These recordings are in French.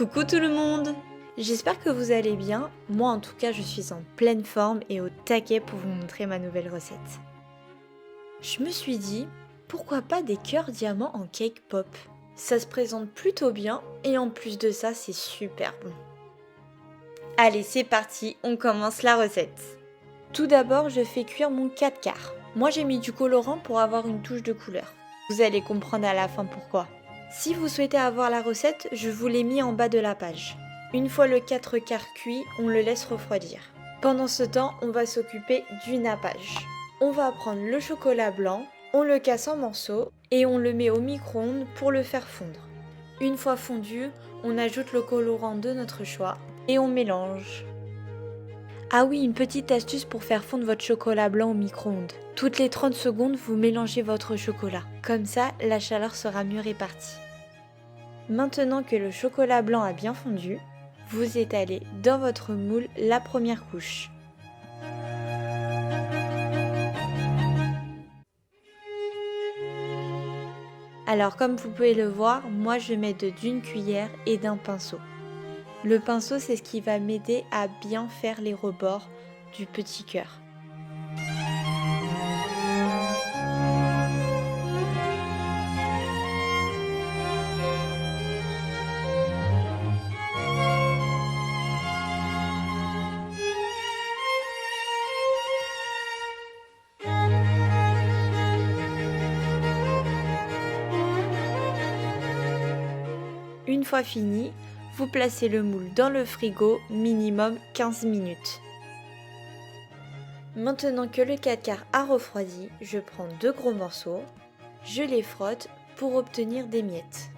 Coucou tout le monde! J'espère que vous allez bien. Moi en tout cas je suis en pleine forme et au taquet pour vous montrer ma nouvelle recette. Je me suis dit, pourquoi pas des cœurs diamants en cake pop? Ça se présente plutôt bien et en plus de ça c'est super bon. Allez c'est parti, on commence la recette. Tout d'abord je fais cuire mon 4 quarts. Moi j'ai mis du colorant pour avoir une touche de couleur. Vous allez comprendre à la fin pourquoi. Si vous souhaitez avoir la recette, je vous l'ai mis en bas de la page. Une fois le 4 quarts cuit, on le laisse refroidir. Pendant ce temps, on va s'occuper du nappage. On va prendre le chocolat blanc, on le casse en morceaux et on le met au micro-ondes pour le faire fondre. Une fois fondu, on ajoute le colorant de notre choix et on mélange. Ah oui, une petite astuce pour faire fondre votre chocolat blanc au micro-ondes. Toutes les 30 secondes, vous mélangez votre chocolat. Comme ça, la chaleur sera mieux répartie. Maintenant que le chocolat blanc a bien fondu, vous étalez dans votre moule la première couche. Alors comme vous pouvez le voir, moi je mets d'une cuillère et d'un pinceau. Le pinceau c'est ce qui va m'aider à bien faire les rebords du petit cœur. Une fois fini, vous placez le moule dans le frigo minimum 15 minutes. Maintenant que le 4 quarts a refroidi, je prends 2 gros morceaux, je les frotte pour obtenir des miettes.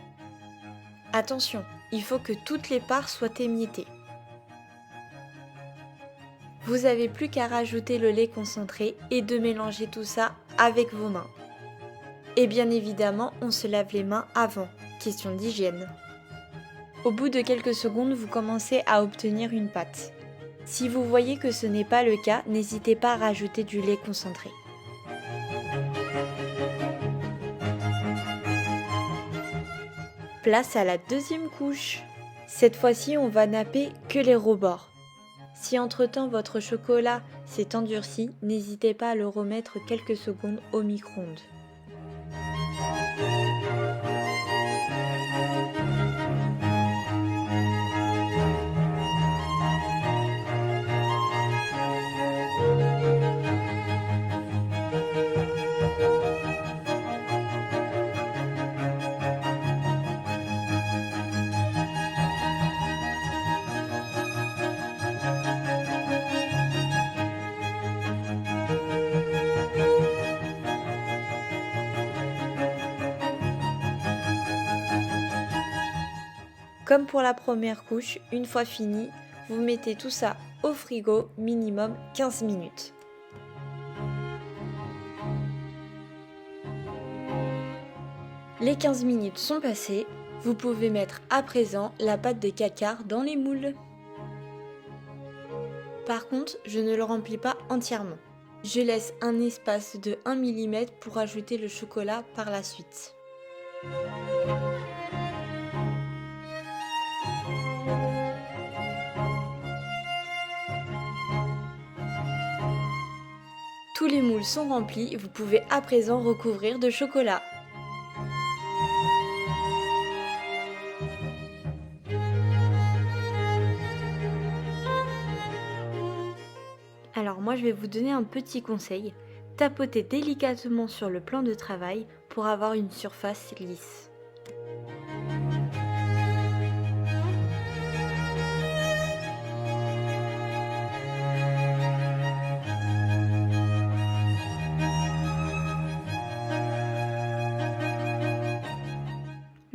Attention, il faut que toutes les parts soient émiettées. Vous n'avez plus qu'à rajouter le lait concentré et de mélanger tout ça avec vos mains. Et bien évidemment, on se lave les mains avant, question d'hygiène. Au bout de quelques secondes, vous commencez à obtenir une pâte. Si vous voyez que ce n'est pas le cas, n'hésitez pas à rajouter du lait concentré. Place à la deuxième couche. Cette fois-ci, on va napper que les rebords. Si entre-temps votre chocolat s'est endurci, n'hésitez pas à le remettre quelques secondes au micro-ondes. Comme pour la première couche, une fois fini, vous mettez tout ça au frigo minimum 15 minutes. Les 15 minutes sont passées, vous pouvez mettre à présent la pâte de 4 quarts dans les moules. Par contre, je ne le remplis pas entièrement. Je laisse un espace de 1 mm pour ajouter le chocolat par la suite. Tous les moules sont remplis, vous pouvez à présent recouvrir de chocolat. Alors moi je vais vous donner un petit conseil. Tapotez délicatement sur le plan de travail pour avoir une surface lisse.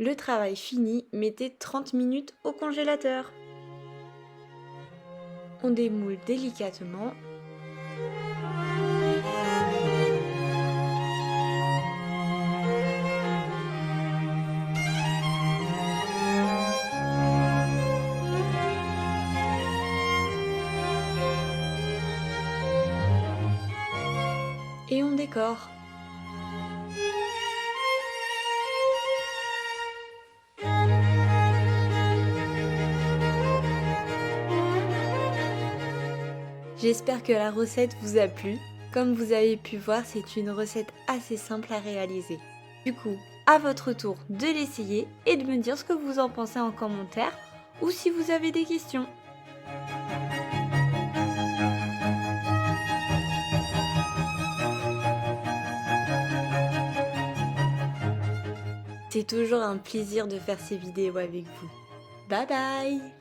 Le travail fini, mettez 30 minutes au congélateur. On démoule délicatement. Et on décore. J'espère que la recette vous a plu. Comme vous avez pu voir, c'est une recette assez simple à réaliser. Du coup, à votre tour de l'essayer et de me dire ce que vous en pensez en commentaire ou si vous avez des questions. C'est toujours un plaisir de faire ces vidéos avec vous. Bye bye!